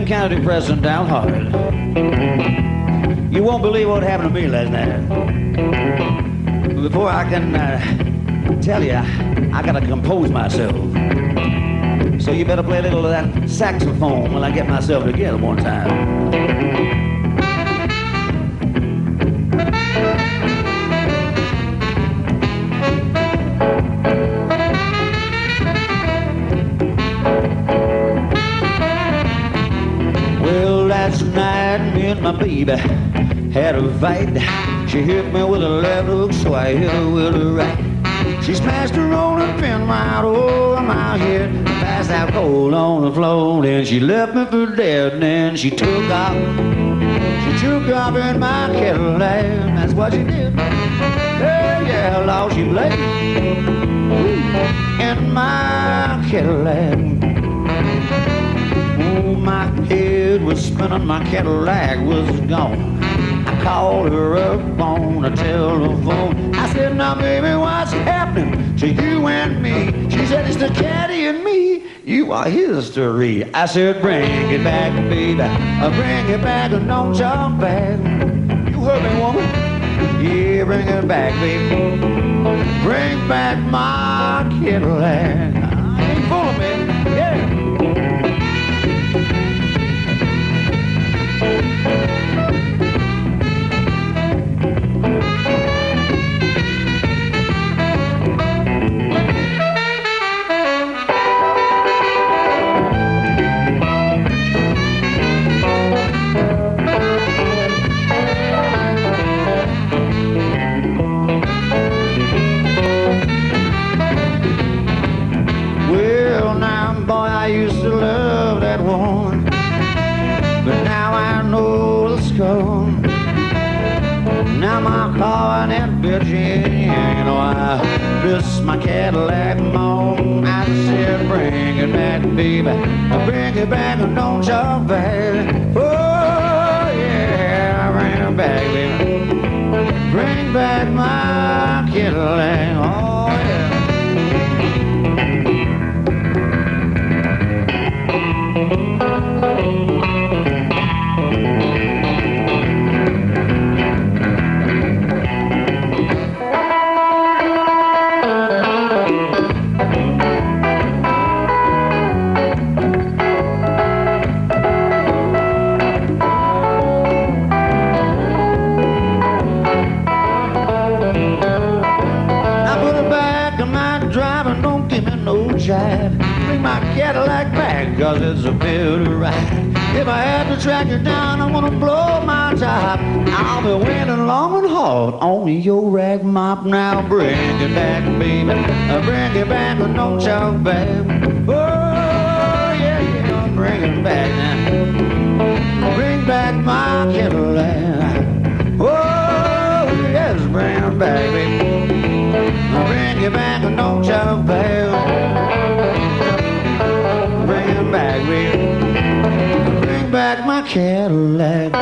Kind of depressed and downhearted. You won't believe what happened to me last night. Before I can tell you, I gotta compose myself. So you better play a little of that saxophone when I get myself together one time. My baby had a fight. She hit me with a left hook, so I hit her with a right. She smashed a rolling pin right over my head, passed out cold on the floor. Then she left me for dead, and then she took off. She took off in my Cadillac. That's what she did. Hey, yeah, Lord, she played in my Cadillac. Oh, my head was spinning, my Cadillac was gone. I called her up on the telephone. I said, now baby, what's happening to you and me? She said, it's the caddy and me. You are history. I said, bring it back, baby. Bring it back and don't jump back. You heard me, woman? Yeah, bring it back, baby. Bring back my Cadillac. I ain't fooling me. Yeah. Now my car and that Virginia, you know, I miss my Cadillac more. I said, bring it back, baby. Bring it back and don't jump back. Oh, yeah, bring it back, baby. Bring back my Cadillac. Oh, yeah. Bring my Cadillac back, cause it's a better ride. If I had to track you down, I'm gonna blow my top. I'll be waiting long and hard on your rag mop. Now bring it back, baby. Bring it back and don't jump back. Oh, yeah, yeah, bring it back now. Bring back my Cadillac. Oh, yes, bring it back, baby. Bring it back and don't jump back. Bring it back, baby. Bring back my Cadillac.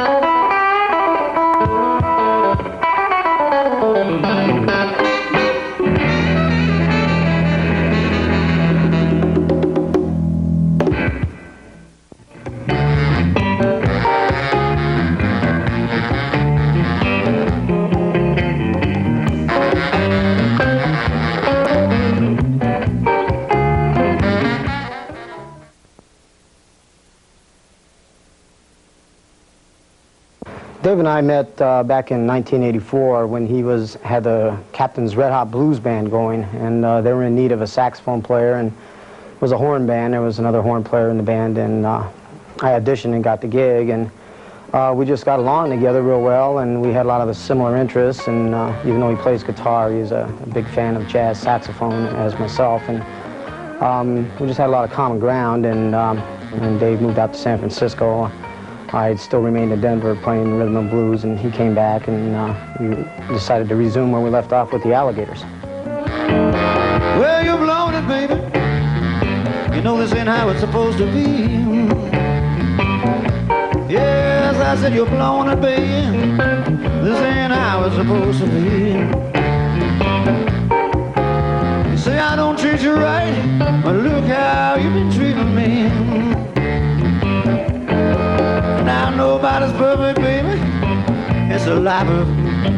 Clive and I met back in 1984 when he had the Captain's Red Hot Blues Band going, and they were in need of a saxophone player, and it was a horn band. There was another horn player in the band, and I auditioned and got the gig, and we just got along together real well, and we had a lot of similar interests, and even though he plays guitar, he's a big fan of jazz saxophone, as myself, and we just had a lot of common ground, and when Dave moved out to San Francisco, I still remained in Denver playing rhythm and blues, and he came back, and we decided to resume where we left off with the Alligators. Well, you've blown it, baby. You know this ain't how it's supposed to be. Yes, I said you're blowing it, baby. This ain't how it's supposed to be. You say I don't treat you right, but look how you've been treating me. Now nobody's perfect, baby. It's a life of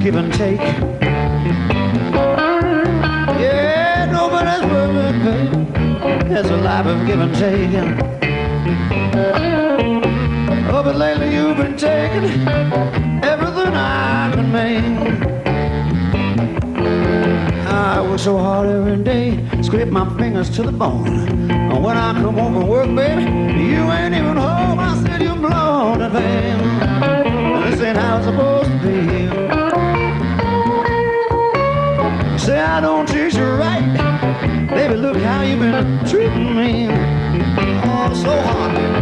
give and take. Yeah, nobody's perfect, baby. It's a life of give and take. Oh, but lately you've been taking everything I can make. I work so hard every day, scrape my fingers to the bone. And when I come home from work, baby, you ain't even home. I said you're blown it, baby. This ain't how it's supposed to be. You say I don't treat you right, baby, look how you've been treating me. Oh, so hard, baby.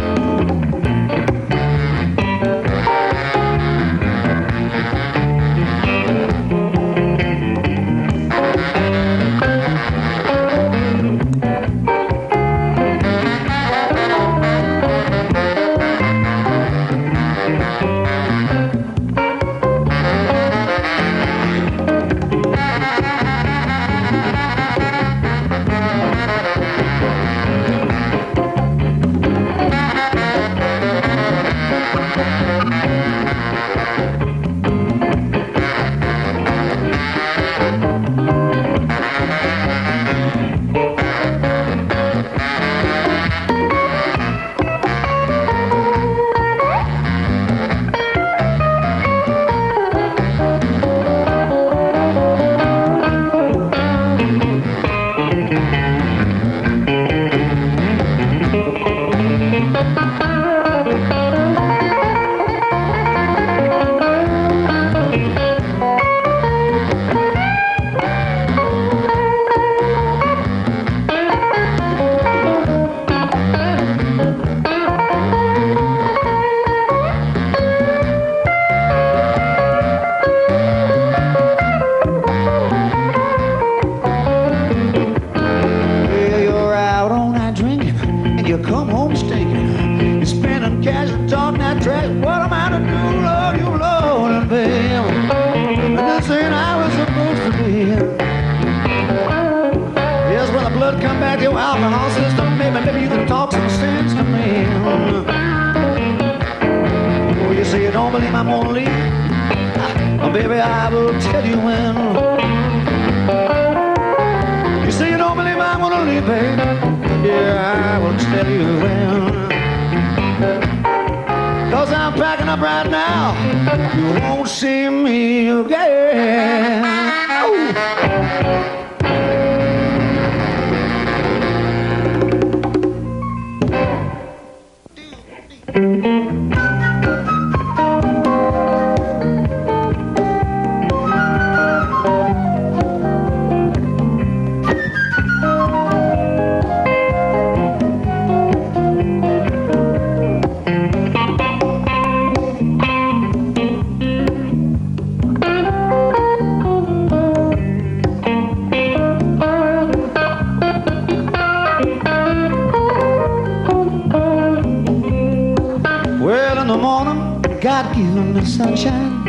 Sunshine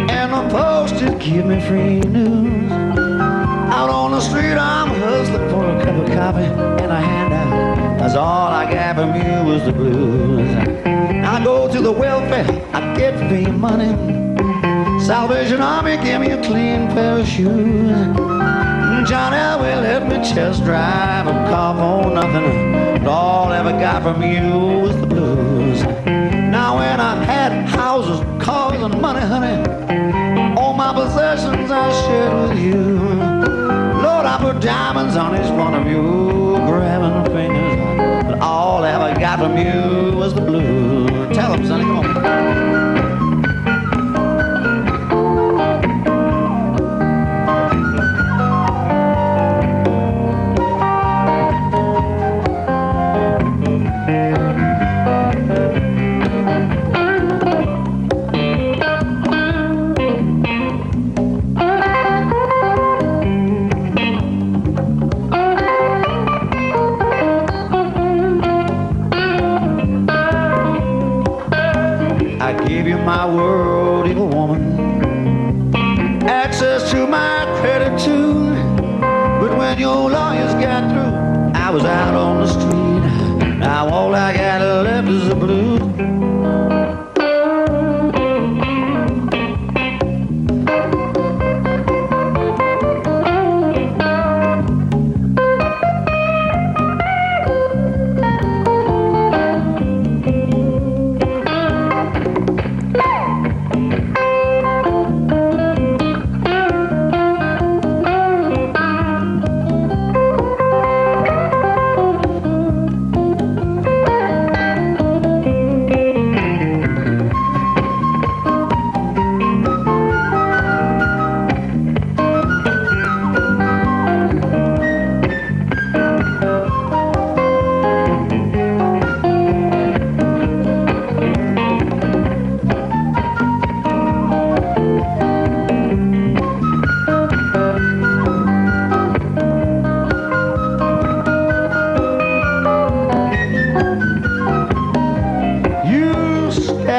and the posters give me free news. Out on the street I'm hustling for a cup of coffee and a handout. That's all I got from you was the blues. I go to the welfare, I get free money. Salvation Army give me a clean pair of shoes. John Elway let me just drive a car for nothing. But all I ever got from you was the blues. Now when I had houses cars and money, honey. All my possessions I shared with you. Lord, I put diamonds on each one of you, grabbing fingers. But all I ever got from you was the blues. Tell them, sonny, come on. I gave you my world, evil woman, access to my credit too. But when your lawyers got through, I was out on the street. Now all I got left is the blues.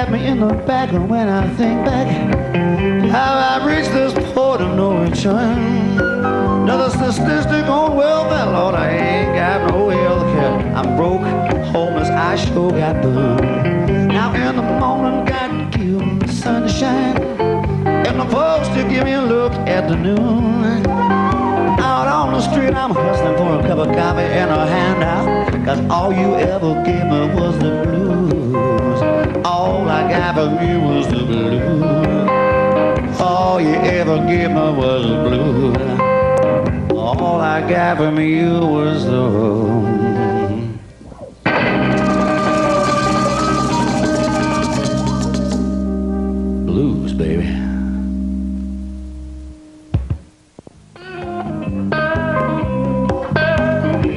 Me in the back, and when I think back how I reached this port of no return, another statistic on welfare, Lord, I ain't got no health care. I'm broke, homeless, I sure got burned. Now in the morning, God give me the sunshine, and the folks to give me a look at the noon. Out on the street, I'm hustling for a cup of coffee and a handout, 'cause all you ever gave me was the blues. All I got from you was the blues. All you ever gave me was the blues. All I got from you was the blues, baby.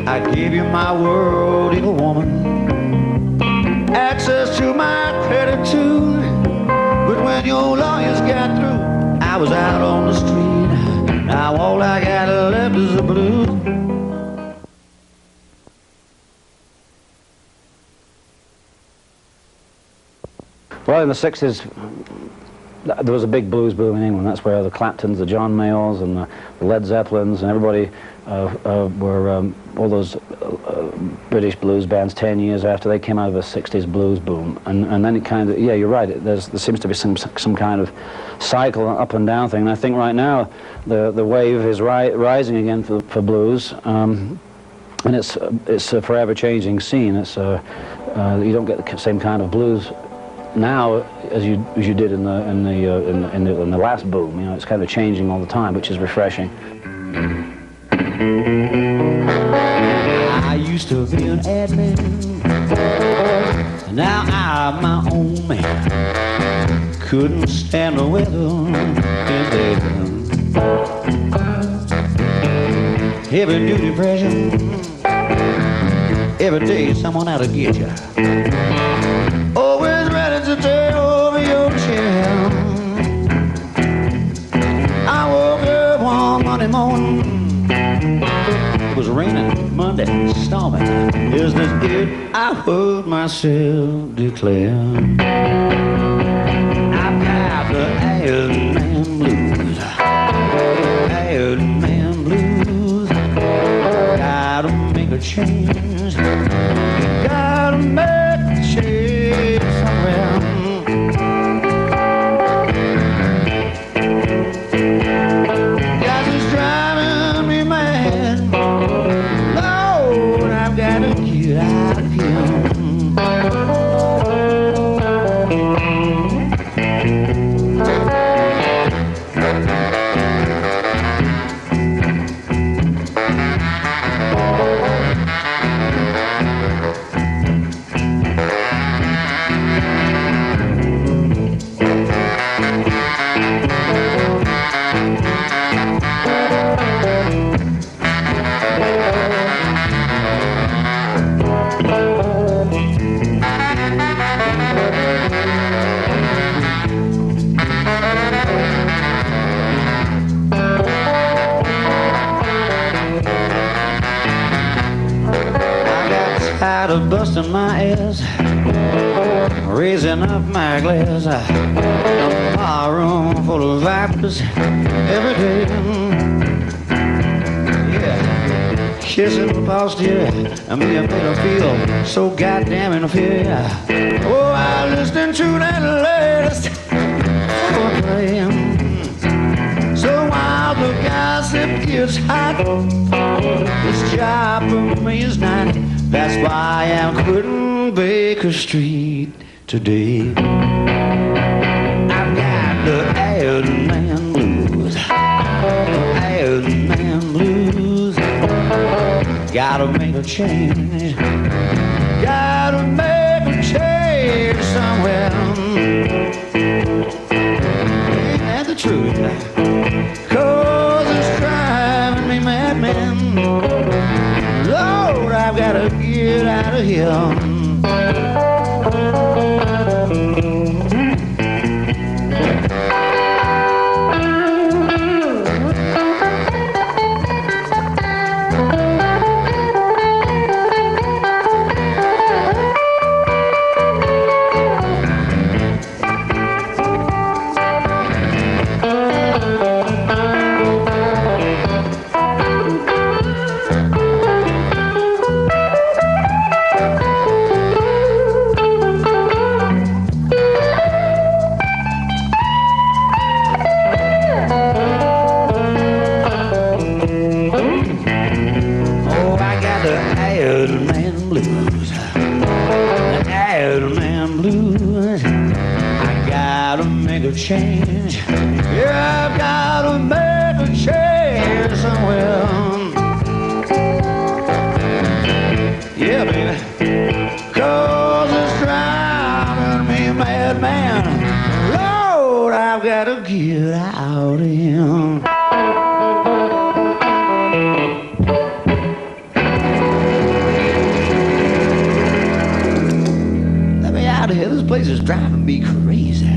I gave you my world, evil woman, access to my credit too. But when your lawyers got through, I was out on the street. Now all I got left is the blues. Well, in the 60s, there was a big blues boom in England. That's where the Claptons, the John Mayalls, and the Led Zeppelins, and everybody were all those British blues bands 10 years after they came out of a 60s blues boom. And then it kind of, yeah, you're right, there seems to be some kind of cycle, up and down thing. And I think right now the wave is rising again for blues, and it's a forever changing scene. It's you don't get the same kind of blues now as you did in the last boom. You know, it's kind of changing all the time, which is refreshing. I used to be an ad man, now I'm my own man. Couldn't stand the weather in bed. Heavy duty pressure, every day someone out to get you. Always ready to take over your chair. I woke up one Monday morning, it was raining, Monday, storming. Is this it? I heard myself declare. I've got the Iron Man blues. Iron Man blues. Gotta make a change. Gotta make a change somewhere. to busting my ass, raising up my glass. A room full of vipers every day. Yeah, kissing past you and me made her feel so goddamn in fear. Oh, I listened to that latest play. So while the gossip gets hot, this job for me is not. That's why I'm quitting Baker Street today. I've got the Iron Man blues, Iron Man blues. Gotta make a change, gotta make a change somewhere. Ain't that the truth? 'Cause it's driving me mad, man. Lord, I've gotta get out of here. Change. Yeah, I've gotta make a change somewhere. Yeah, baby. 'Cause it's driving me mad, man. Lord, I've gotta get out of here. Let me out of here. This place is driving me crazy.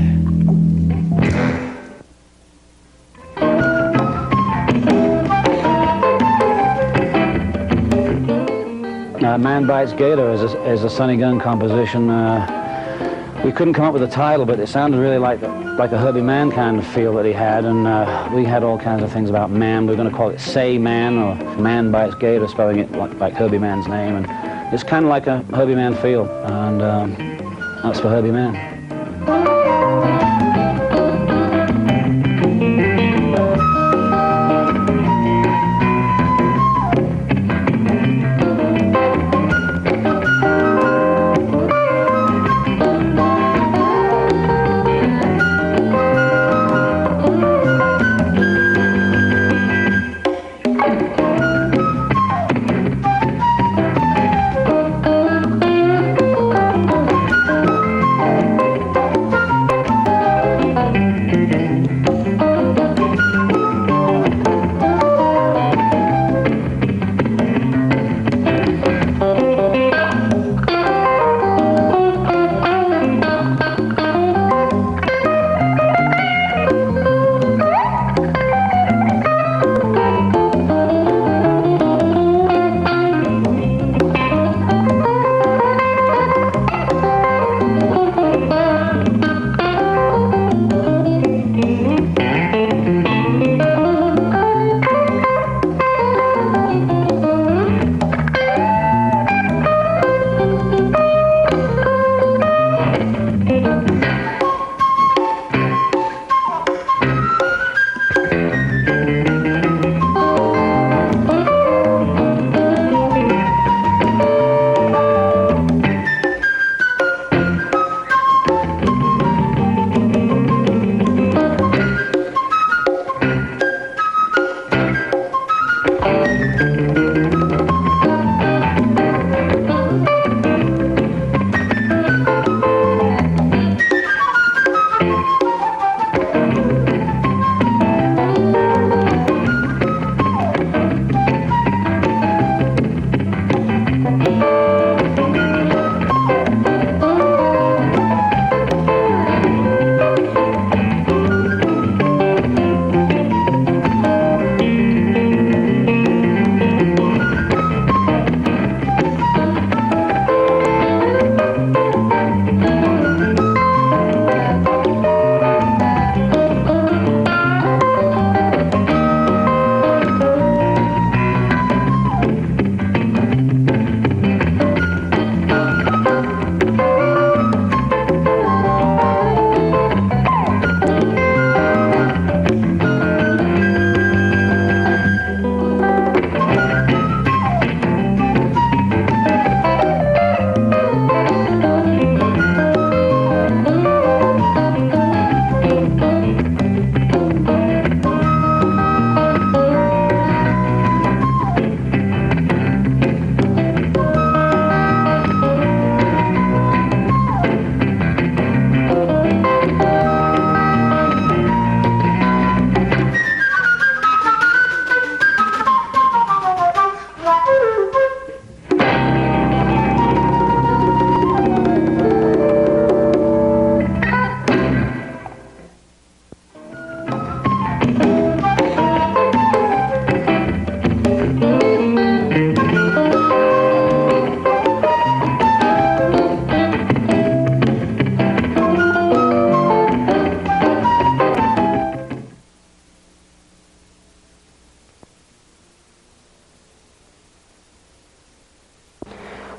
Man Bites Gator is a Sonny Gunn composition. We couldn't come up with a title, but it sounded really like a Herbie Mann kind of feel that he had, and we had all kinds of things about man. We were going to call it Say Man or Man Bites Gator, spelling it like Herbie Mann's name, and it's kind of like a Herbie Mann feel, and that's for Herbie Mann.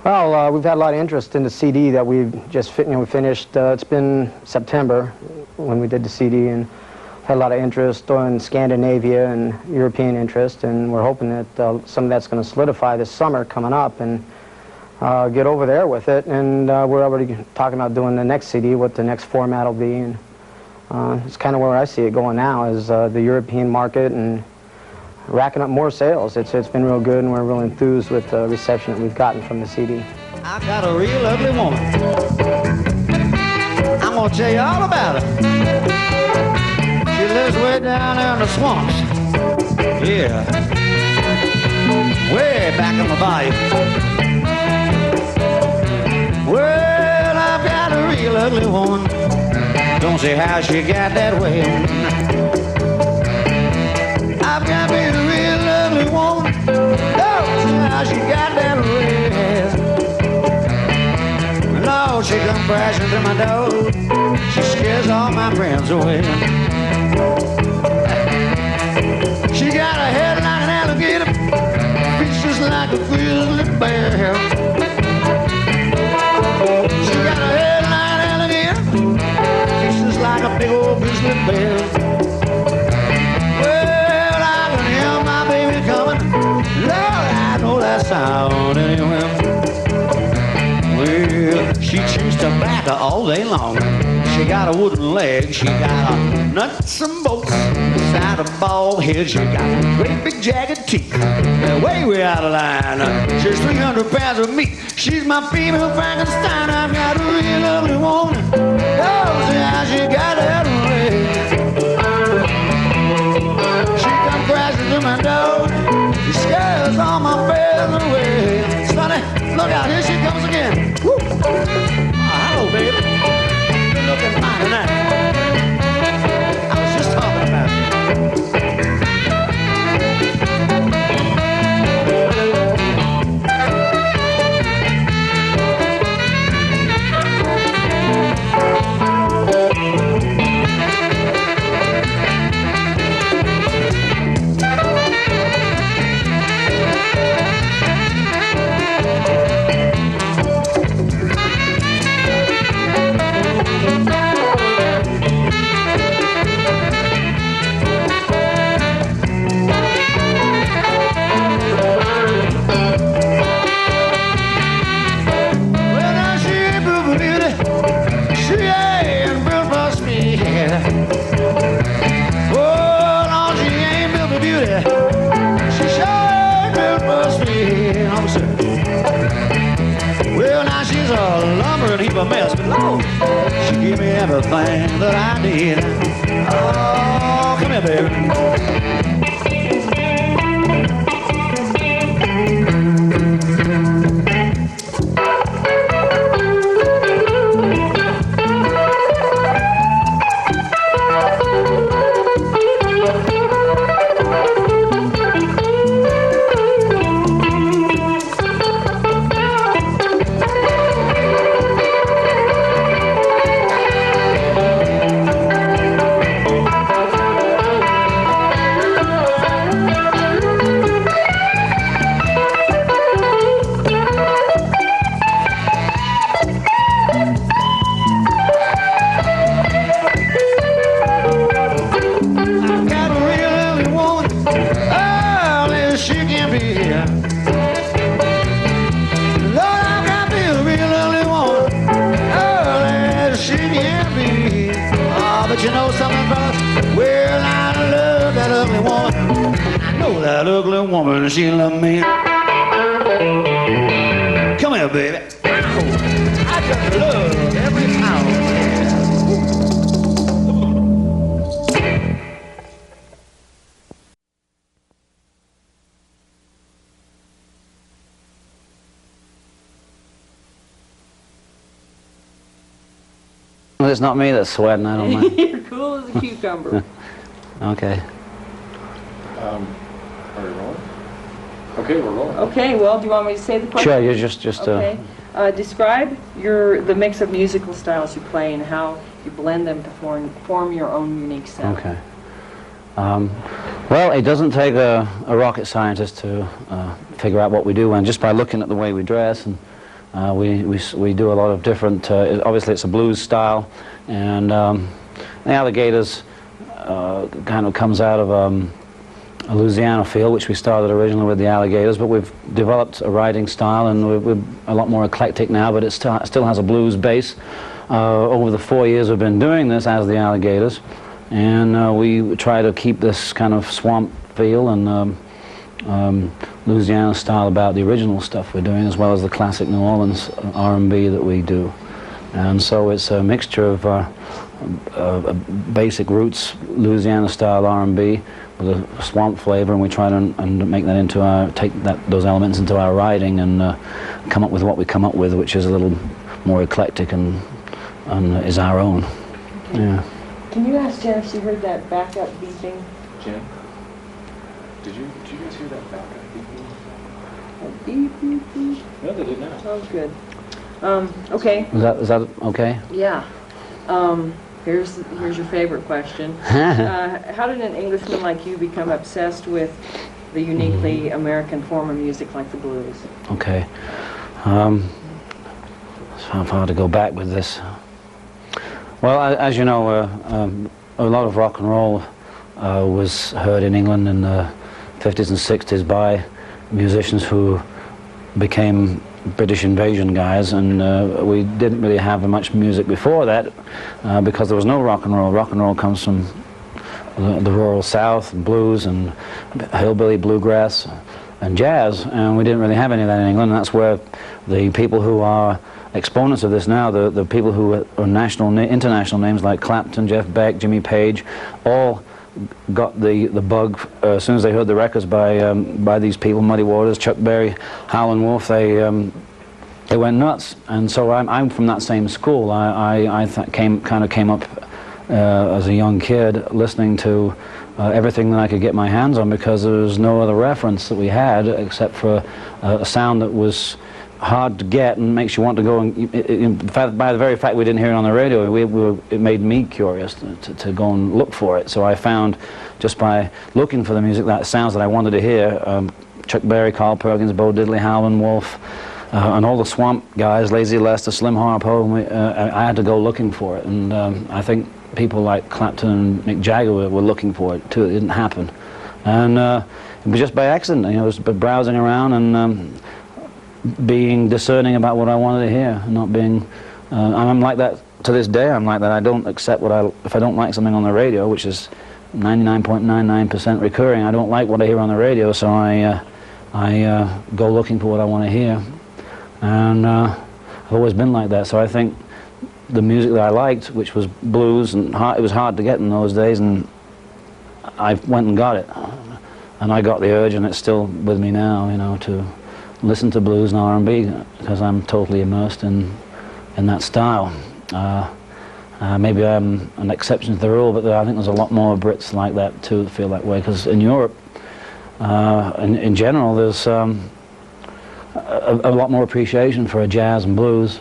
Well, we've had a lot of interest in the CD that we've just we finished. It's been September when we did the CD, and had a lot of interest in Scandinavia and European interest, and we're hoping that some of that's going to solidify this summer coming up and get over there with it. And we're already talking about doing the next CD, what the next format will be. And it's kind of where I see it going now, is the European market and racking up more sales. It's been real good, and we're real enthused with the reception that we've gotten from the CD. I got a real ugly woman. I'm gonna tell you all about her. She lives way down there in the swamps. Yeah. Way back in the bayou. Well, I've got a real ugly woman. Don't see how she got that way. I've got me a real ugly woman. Don't see how she got that way. Lord, she come crashing to my door. She scares all my friends away. She got a head like an alligator, feet just like a grizzly bear. She got a head like an alligator, feet just like a big old grizzly bear. Well, I can hear my baby coming. Lord, I know that sound anywhere. Well, she chews tobacco all day long. She got a wooden leg, she got a nuts and bolts inside a bald head. She got great big jagged teeth, way out of line. She's 300 pounds of meat. She's my female Frankenstein. I've got a real lovely woman. Oh, see how she got that way. She come crashing to my door. She scares all my friends away. Sonny, look out, here she comes again. Woo. Oh, hello, baby. You're looking fine tonight. I was just talking about you. A mess, but Lord, she gave me everything that I need. Oh, come here, baby. But you know something, fellas? Well, I love that ugly woman. I know that ugly woman, she love me. Come here, baby. I just love every pound. Well, it's not me that's sweating, I don't mind. You're cool as a cucumber. Okay. Are we rolling? Okay, we're rolling. Okay, well, do you want me to say the question? Sure, you're just Okay. Describe the mix of musical styles you play and how you blend them to form your own unique sound. Okay. Well, it doesn't take a rocket scientist to figure out what we do, and just by looking at the way we dress and We do a lot of different, obviously it's a blues style, and the Alligators kind of comes out of a Louisiana feel, which we started originally with the Alligators, but we've developed a writing style, and we're a lot more eclectic now, but it still has a blues base. Over the 4 years we've been doing this as the Alligators, and we try to keep this kind of swamp feel and Louisiana style about the original stuff we're doing, as well as the classic New Orleans R&B that we do. And so it's a mixture of basic roots Louisiana style R&B with a swamp flavor, and we try to make that into those elements into our writing and come up with what we come up with, which is a little more eclectic and is our own. Yeah. Can you ask Jen if she heard that backup beeping? Jen, did you guys hear that backup beeping? Beep, beep, beep. No, they did not. Oh, good. Okay. Is that okay? Yeah. Here's your favorite question. How did an Englishman like you become obsessed with the uniquely American form of music like the blues? Okay. It's hard to go back with this. Well, as you know, a lot of rock and roll was heard in England in the 50s and 60s by musicians who became British invasion guys, and we didn't really have much music before that because there was no rock and roll. Rock and roll comes from the rural South, and blues and hillbilly bluegrass and jazz, and we didn't really have any of that in England. And that's where the people who are exponents of this now, the people who are international names like Clapton, Jeff Beck, Jimmy Page, all got the bug as soon as they heard the records by these people, Muddy Waters, Chuck Berry, Howlin' Wolf. They went nuts, and so I'm from that same school. I came up as a young kid listening to everything that I could get my hands on, because there was no other reference that we had except for a sound that was hard to get and makes you want to go and, by the very fact we didn't hear it on the radio, it made me curious to go and look for it. So I found, just by looking for the music, that sounds that I wanted to hear, Chuck Berry, Carl Perkins, Bo Diddley, Howlin' Wolf, and all the swamp guys, Lazy Lester, Slim Harpo. I had to go looking for it, and I think people like Clapton and Mick Jagger were looking for it too. It didn't happen, and it was just by accident. You know, I was browsing around and being discerning about what I wanted to hear, not being. I'm like that to this day. I'm like that. I don't accept if I don't like something on the radio, which is 99.99% recurring. I don't like what I hear on the radio, so I go looking for what I want to hear, and I've always been like that. So I think the music that I liked, which was blues, and it was hard to get in those days, and I went and got it, and I got the urge, and it's still with me now. You know, to listen to blues and R&B, because I'm totally immersed in that style. Maybe I'm an exception to the rule, but I think there's a lot more Brits like that too that feel that way, because in Europe, in general, there's a lot more appreciation for jazz and blues.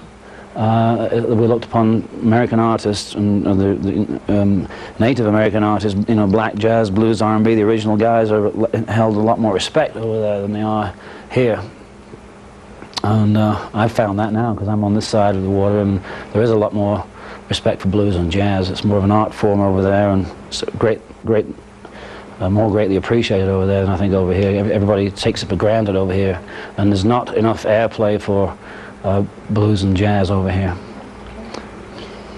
We looked upon American artists and the Native American artists, you know, black jazz, blues, R&B, the original guys are held a lot more respect over there than they are here. And I've found that now, because I'm on this side of the water, and there is a lot more respect for blues and jazz. It's more of an art form over there, and it's more greatly appreciated over there than I think over here. Everybody takes it for granted over here, and there's not enough airplay for blues and jazz over here.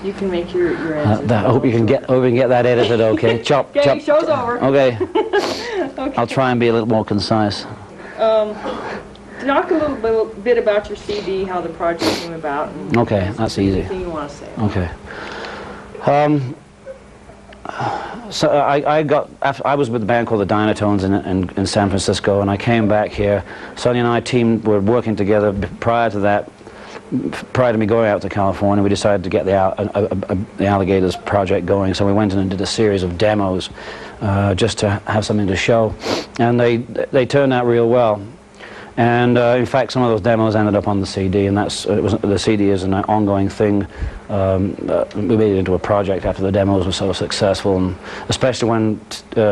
You can make your answer. I hope you can get that edited. Okay, chop. Okay, show's over. Okay. Okay. I'll try and be a little more concise. Talk a little bit about your CD, how the project came about. And Okay, that's easy. anything you want to say. Okay. So I was with a band called the Dynatones in San Francisco, and I came back here. Sonny and I were working together prior to that. Prior to me going out to California, we decided to get the Alligators project going. So we went in and did a series of demos just to have something to show, and they turned out real well. And in fact, some of those demos ended up on the CD, and the CD is an ongoing thing. We made it into a project after the demos were so successful, and especially when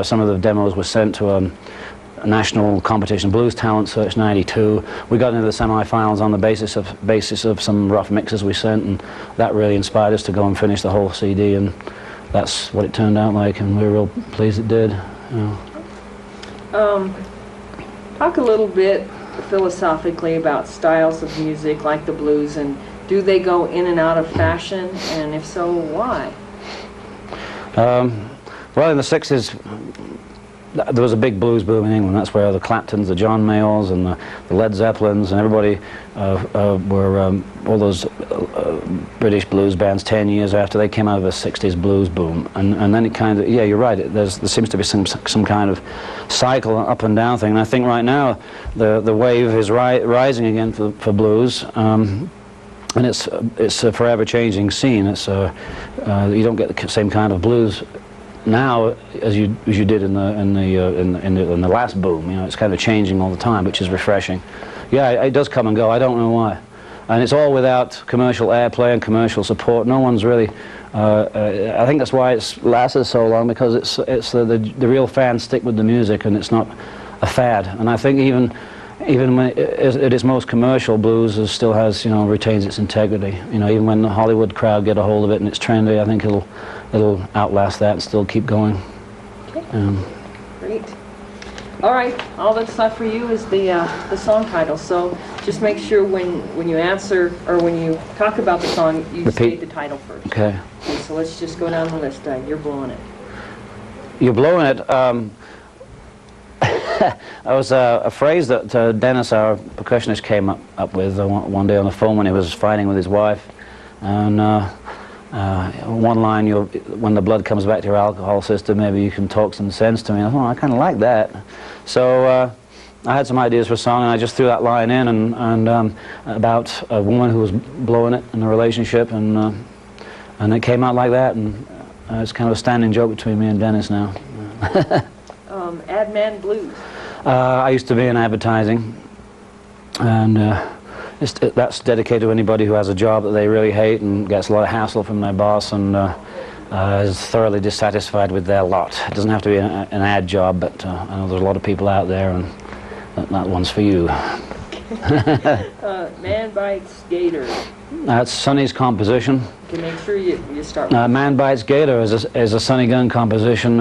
some of the demos were sent to national competition, Blues Talent Search '92. We got into the semi-finals on the basis of some rough mixes we sent, and that really inspired us to go and finish the whole CD, and that's what it turned out like, and we were real pleased it did. You know. Talk a little bit philosophically about styles of music like the blues, and do they go in and out of fashion, and if so, why? Well, in the 60s, there was a big blues boom in England. That's where the Claptons, the John Mayalls, and the Led Zeppelins, and everybody were all those British blues bands 10 years after they came out of the 60s blues boom. And then it kind of, yeah, you're right, there seems to be some kind of cycle, up and down thing. And I think right now the wave is rising again for blues. And it's a forever changing scene. It's you don't get the same kind of blues now as you did in the last boom. You know, it's kind of changing all the time, which is refreshing. Yeah, it does come and go. I don't know why, and it's all without commercial airplay and commercial support. No one's really. I think that's why it's lasted so long, because it's the real fans stick with the music, and it's not a fad. And I think even when it is most commercial, blues still has, you know, retains its integrity. You know, even when the Hollywood crowd get a hold of it and it's trendy, I think it'll outlast that and still keep going. Okay. Great. All right. All that's left for you is the song title. So just make sure when you answer or when you talk about the song, you Repeat. state the title first. Okay. So let's just go down the list. You're blowing it. You're blowing it. That was a phrase that Dennis, our percussionist, came up with one day on the phone when he was fighting with his wife. And one line, when the blood comes back to your alcohol system, maybe you can talk some sense to me. I thought, I kind of like that. So I had some ideas for a song, and I just threw that line in, and about a woman who was blowing it in a relationship, and it came out like that, and it's kind of a standing joke between me and Dennis now. Ad Man Blues. I used to be in advertising, and that's dedicated to anybody who has a job that they really hate and gets a lot of hassle from their boss, and is thoroughly dissatisfied with their lot. It doesn't have to be an ad job, but I know there's a lot of people out there, and that one's for you. Man Bites Gator. That's Sonny's composition. Okay, make sure you start with Man Bites Gator is a Sonny Gunn composition.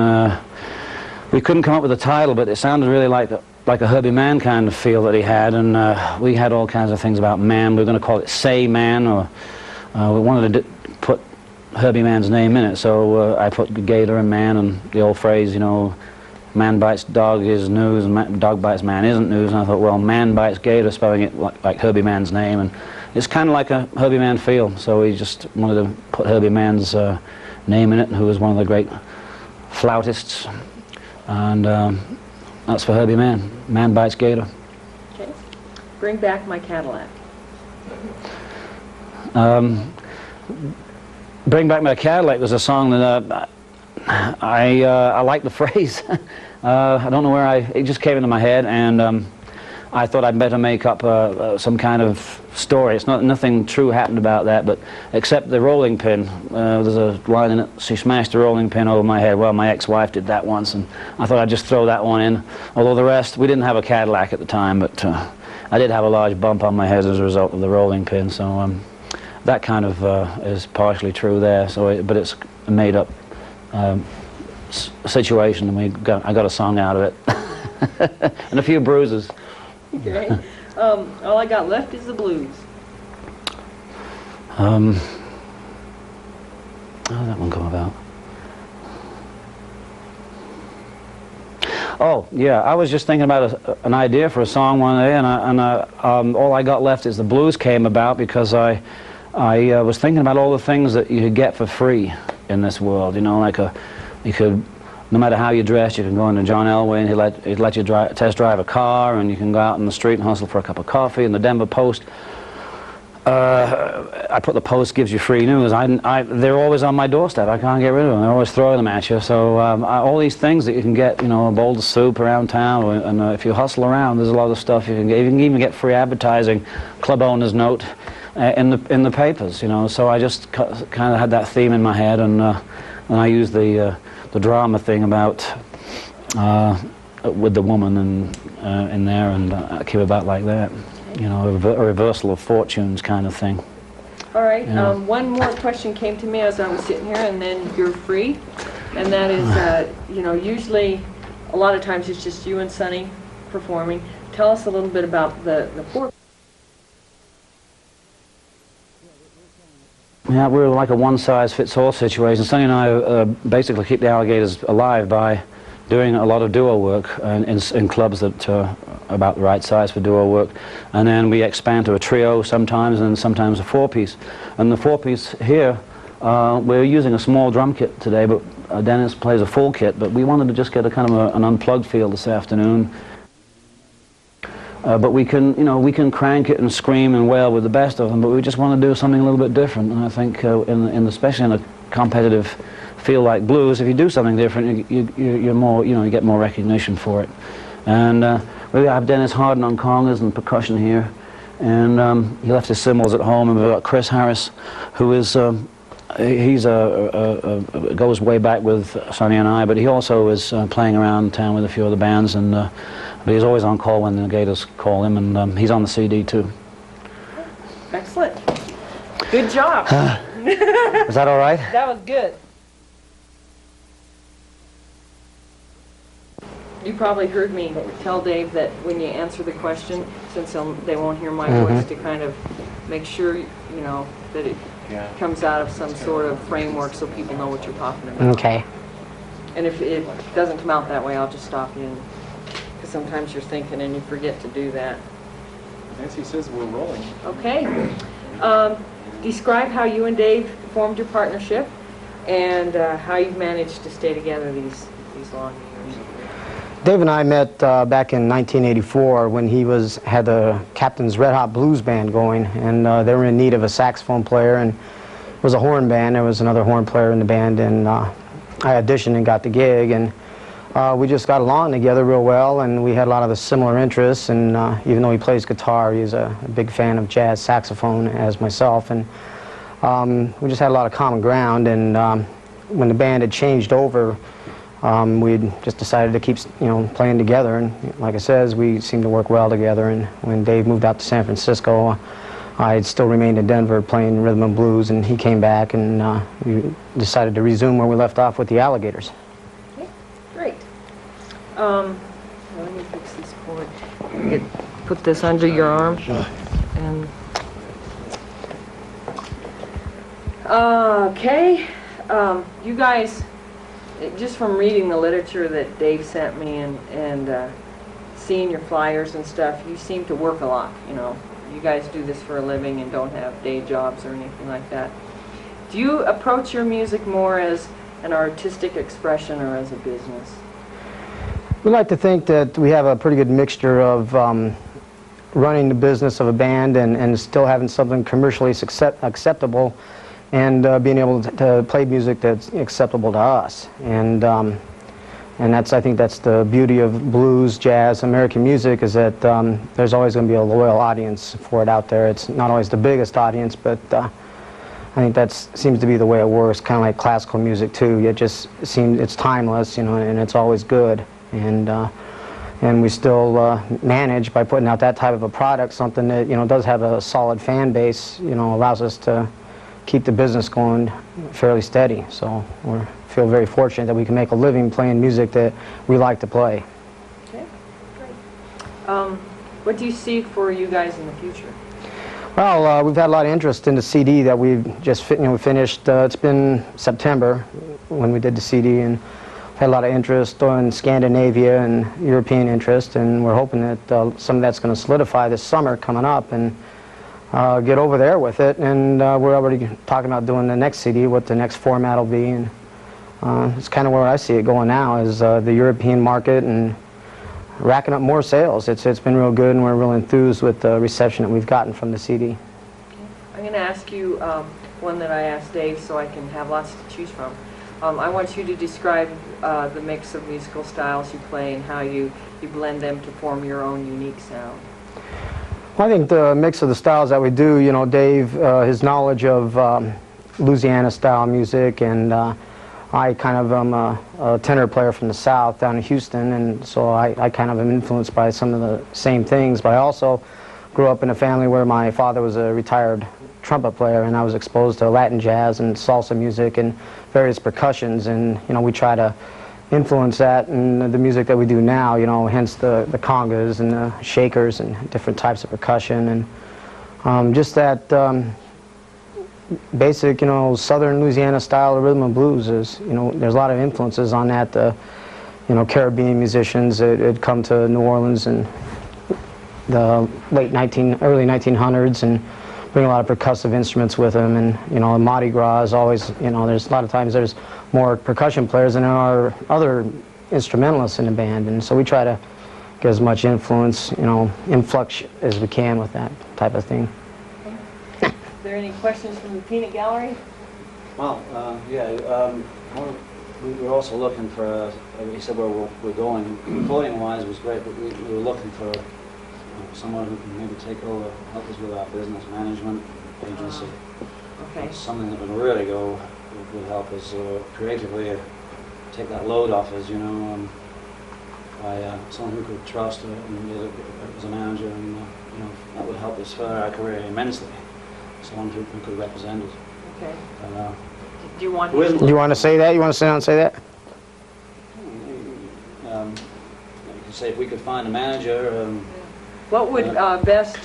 We couldn't come up with a title, but it sounded really like a Herbie Mann kind of feel that he had, and we had all kinds of things about man. We were going to call it Say Man, or we wanted to put Herbie Mann's name in it, so I put Gator and Man, and the old phrase, you know, man bites dog is news, and dog bites man isn't news, and I thought, well, Man Bites Gator, spelling it like Herbie Mann's name, and it's kind of like a Herbie Mann feel, so we just wanted to put Herbie Mann's name in it, who was one of the great flautists. And that's for Herbie Mann. Man Bites Gator. Okay. Bring Back My Cadillac. Bring Back My Cadillac was a song that I like the phrase. I don't know where it just came into my head, and I thought I'd better make up some kind of story. It's nothing true happened about that, but except the rolling pin. There's a line in it, she smashed the rolling pin over my head. Well, my ex-wife did that once, and I thought I'd just throw that one in. Although the rest, we didn't have a Cadillac at the time, but I did have a large bump on my head as a result of the rolling pin, so that kind of is partially true there. So, but it's a made-up situation, and I got a song out of it. And a few bruises. Okay. All I got left is the blues. How did that one come about? Oh, yeah, I was just thinking about an idea for a song one day, and all I got left is the blues came about because I was thinking about all the things that you could get for free in this world. You know, like you could, no matter how you dress, you can go into John Elway and he'd let you test drive a car, and you can go out in the street and hustle for a cup of coffee. In the Denver Post, I put the Post gives you free news. They're always on my doorstep. I can't get rid of them. They're always throwing them at you. So all these things that you can get, you know, a bowl of soup around town, and if you hustle around, there's a lot of stuff you can get. You can even get free advertising, club owner's note, in the papers. You know, so I just kind of had that theme in my head, and I used the drama thing about with the woman and in there, and came about like that. You know, a reversal of fortunes kind of thing. All right, Yeah. one more question came to me as I was sitting here, and then you're free. And that is, you know, usually, a lot of times it's just you and Sonny performing. Tell us a little bit about the four. Yeah, we're like a one-size-fits-all situation. Sonny and I basically keep the Alligators alive by doing a lot of duo work in clubs that are about the right size for duo work. And then we expand to a trio sometimes, and sometimes a four-piece. And the four-piece here, we're using a small drum kit today, but Dennis plays a full kit, but we wanted to just get a kind of an unplugged feel this afternoon. But we can, you know, we can crank it and scream and wail with the best of them, but we just want to do something a little bit different. And I think, especially in a competitive feel like blues, if you do something different, you're more, you know, you get more recognition for it. And we have Dennis Harden on congas and percussion here, and he left his cymbals at home. And we've got Chris Harris, who is goes way back with Sonny and I, but he also is playing around town with a few other bands, and but he's always on call when the Gators call him, and he's on the CD too. Excellent. Good job. Is that all right? That was good. You probably heard me tell Dave that when you answer the question, since they won't hear my voice, to kind of make sure, you know, that it comes out of some sort of framework so people know what you're talking about. Okay. And if it doesn't come out that way, I'll just stop you, because sometimes you're thinking and you forget to do that. Nancy says we're rolling. Okay. Describe how you and Dave formed your partnership, and how you've managed to stay together these long years. Dave and I met back in 1984 when he had the Captain's Red Hot Blues Band going, and they were in need of a saxophone player, and it was a horn band. There was another horn player in the band, and I auditioned and got the gig, and we just got along together real well, and we had a lot of the similar interests, and even though he plays guitar, he's a big fan of jazz saxophone as myself, and we just had a lot of common ground. And when the band had changed over, we just decided to keep, you know, playing together, and like I says, we seemed to work well together. And when Dave moved out to San Francisco, I still remained in Denver playing rhythm and blues, and he came back, and we decided to resume where we left off with the Alligators. Okay, great. Let me fix this cord. Put this under your arm. And okay, you guys, just from reading the literature that Dave sent me and seeing your flyers and stuff, you seem to work a lot, you know. You guys do this for a living and don't have day jobs or anything like that. Do you approach your music more as an artistic expression or as a business? We like to think that we have a pretty good mixture of running the business of a band and still having something commercially acceptable, and being able to play music that's acceptable to us. And I think that's the beauty of blues, jazz, American music, is that there's always going to be a loyal audience for it out there. It's not always the biggest audience, but I think that seems to be the way it works, kind of like classical music too. It just seems it's timeless, you know, and it's always good. And we still manage, by putting out that type of a product, something that, you know, does have a solid fan base, you know, allows us to keep the business going fairly steady. So we feel very fortunate that we can make a living playing music that we like to play. Okay, great. What do you see for you guys in the future? Well, we've had a lot of interest in the CD that we've just finished. It's been September when we did the CD, and we've had a lot of interest in Scandinavia and European interest, and we're hoping that some of that's going to solidify this summer coming up, and get over there with it. And we're already talking about doing the next CD, what the next format will be, and it's kind of where I see it going now, is the European market and racking up more sales. It's been real good, and we're real enthused with the reception that we've gotten from the CD. Okay. I'm going to ask you one that I asked Dave so I can have lots to choose from. I want you to describe the mix of musical styles you play and how you blend them to form your own unique sound. Well, I think the mix of the styles that we do, you know, Dave, his knowledge of Louisiana style music, and I kind of am a tenor player from the South down in Houston, and so I kind of am influenced by some of the same things. But I also grew up in a family where my father was a retired trumpet player, and I was exposed to Latin jazz and salsa music and various percussions, and we try to influence that in the music that we do now, hence the congas and the shakers and different types of percussion, and just that basic, Southern Louisiana style of rhythm and blues is, there's a lot of influences on that. Caribbean musicians had come to New Orleans in the early 1900s and bring a lot of percussive instruments with them, and Mardi Gras is always, there's a lot of times there's more percussion players than there are other instrumentalists in the band, and so we try to get as much influence, influx as we can with that type of thing. Are there any questions from the peanut gallery? Well, we were also looking for, he said where we're going, recording-wise was great, but we were looking for someone who can maybe take over, help us with our business management agency. Okay. Something that would really would help us creatively take that load off us, by someone who could trust and as a manager, and that would help us further our career immensely. Someone who could represent us. Okay. Do you want? You want to say that? You want to sit down and say that? You could say if we could find a manager. What would best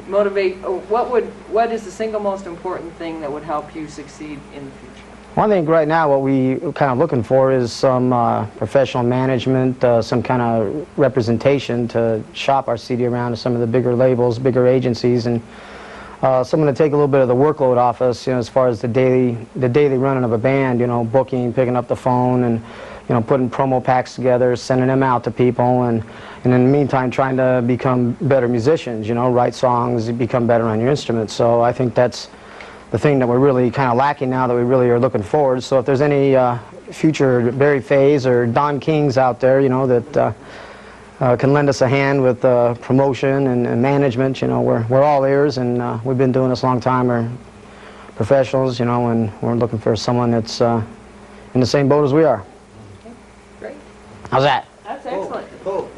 motivate? What is the single most important thing that would help you succeed in the future? Well, I think right now what we kind of looking for is some professional management, some kind of representation to shop our CD around to some of the bigger labels, bigger agencies, and someone to take a little bit of the workload off us, as far as the daily running of a band, booking, picking up the phone, and putting promo packs together, sending them out to people, and in the meantime trying to become better musicians, write songs, become better on your instruments. So I think that's the thing that we're really kind of lacking now, that we really are looking forward. So if there's any future Barry Fays or Don Kings out there, that can lend us a hand with promotion and management, we're all ears, and we've been doing this a long time. We're professionals, and we're looking for someone that's in the same boat as we are. Okay. Great. How's that? That's excellent. Cool.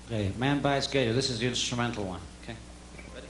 Okay, Man Bites Gator. This is the instrumental one. Okay. Ready?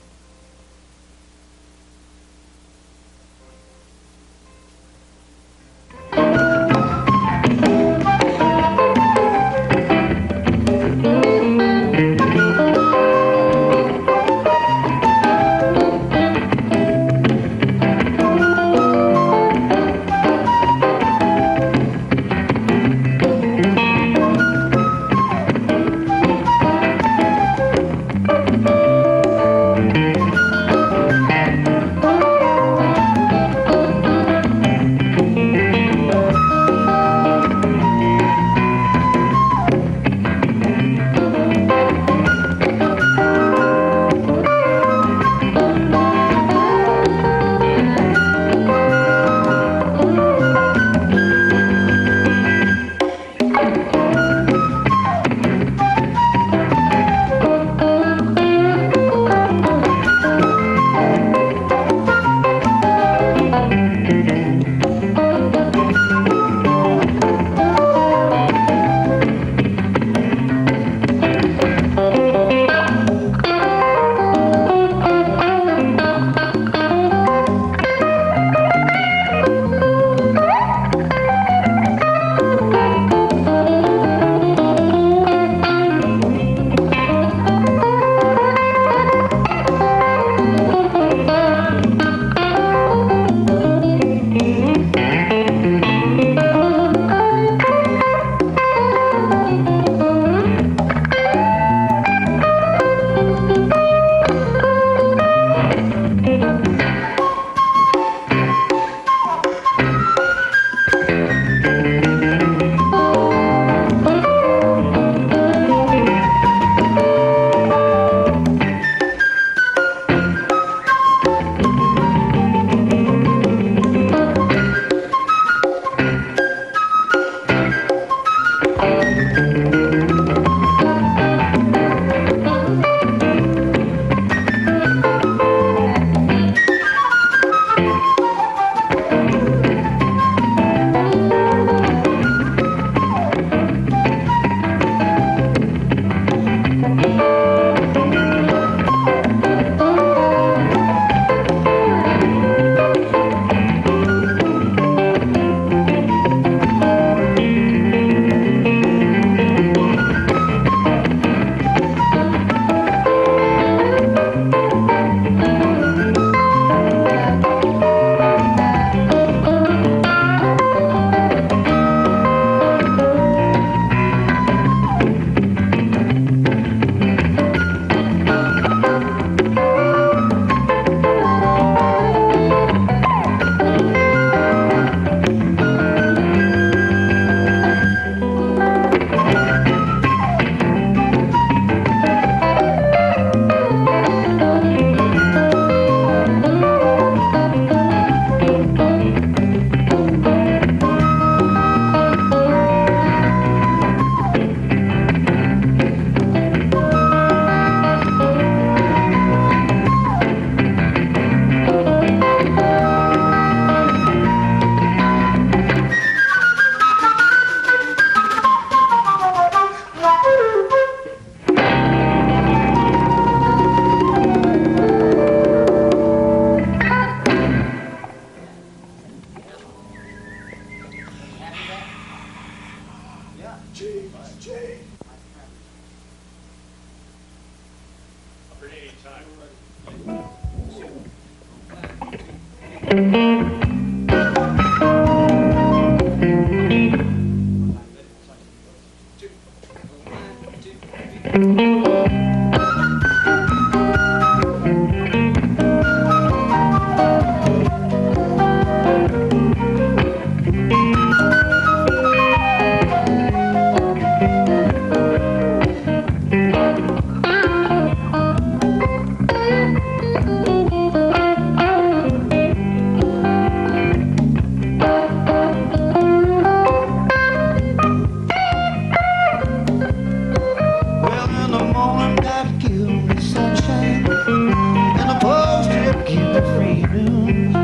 Well, in the morning, God give me sunshine, and the post it keep me free noon.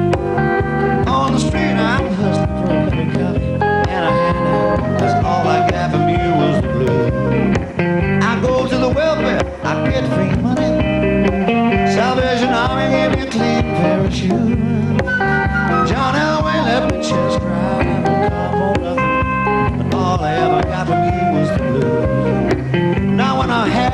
On the street, I'm hustling for a cup of coffee and a handout. That's all I got from you was the blues. I go to the welfare, I get free money. Salvation Army gave me a clean pair of shoes. John Elway let me just drive and come on nothing, but all I ever got from you was the blues. Now when I had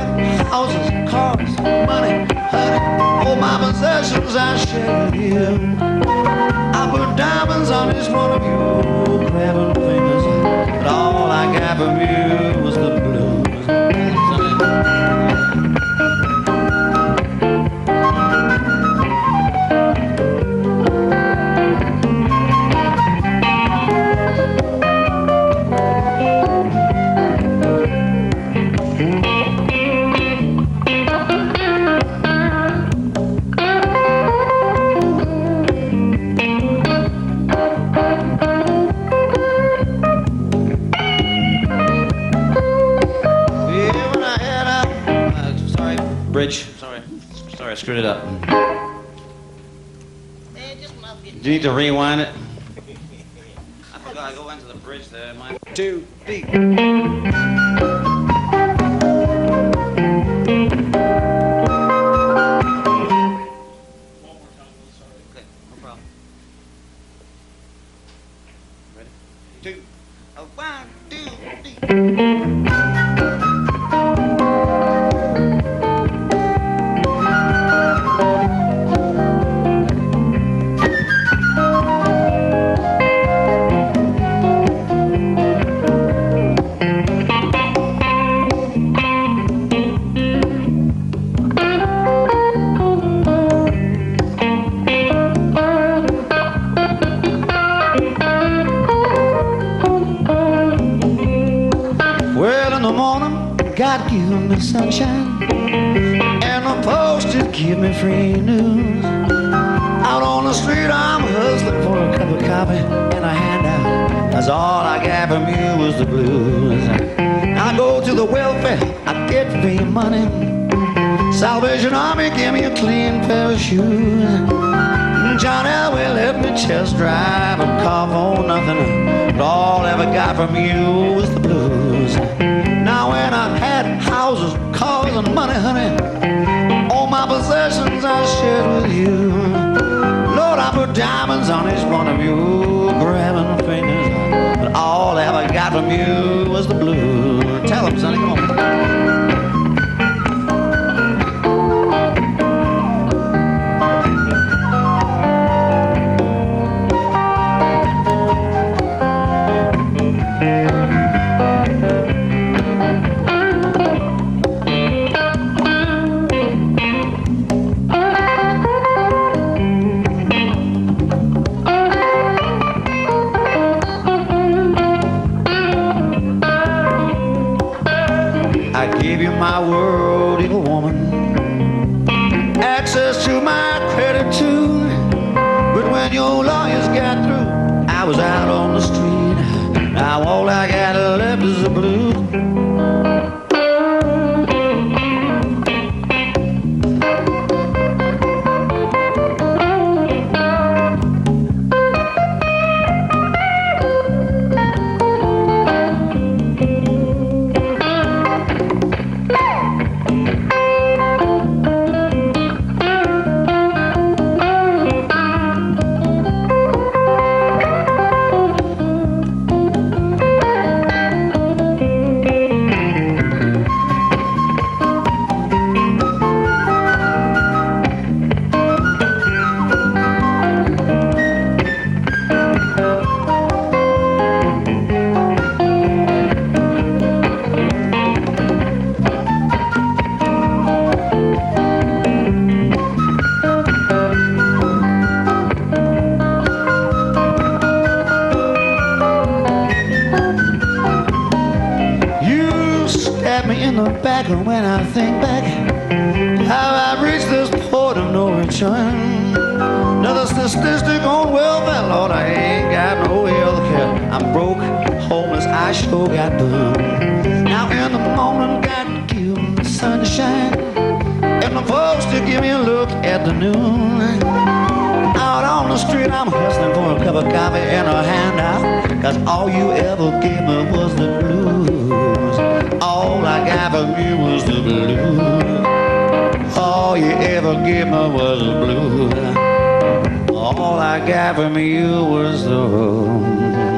houses, cars, money, honey, all my possessions I shared with you. I put diamonds on each one of you, grabbing fingers, but all I got from you was the blues. Yeah, when I had out, sorry, bridge, sorry, I screwed it up. Do you need to rewind it? I forgot I go into the bridge there. My 2 feet. Okay, no problem. Ready? 2, 1, 2, 3. Well, in the morning, God give me sunshine, and the post it give me free news. Out on the street, I'm hustling for a cup of coffee and a handout. That's all I got from you was the blues. I go to the welfare, I get free money. Salvation Army give me a clean pair of shoes. John Elway let me just drive and cough on nothing, but all I ever got from you was the blues. Now when I had houses, cars, and money, honey, all my possessions I shared with you. Lord, I put diamonds on each one of you, grabbing fingers, but all I ever got from you was the blues. Tell them, sonny, come on. I gave you my world, evil woman, access to my credit too. But when your lawyers got through, I was out on the street. Now all I got left is the blues. the back, and when I think back how I've reached this point of no return. Another statistic on welfare, Lord, I ain't got no health care. I'm broke, homeless, I sure got done. Now in the morning, God give me the sun to shine, and the folks to give me a look at the noon. Out on the street, I'm hustling for a cup of coffee and a handout, 'cause all you ever gave me was the blues. All I got from you was the blues. All you ever gave me was the blues. All I got from you was the blues.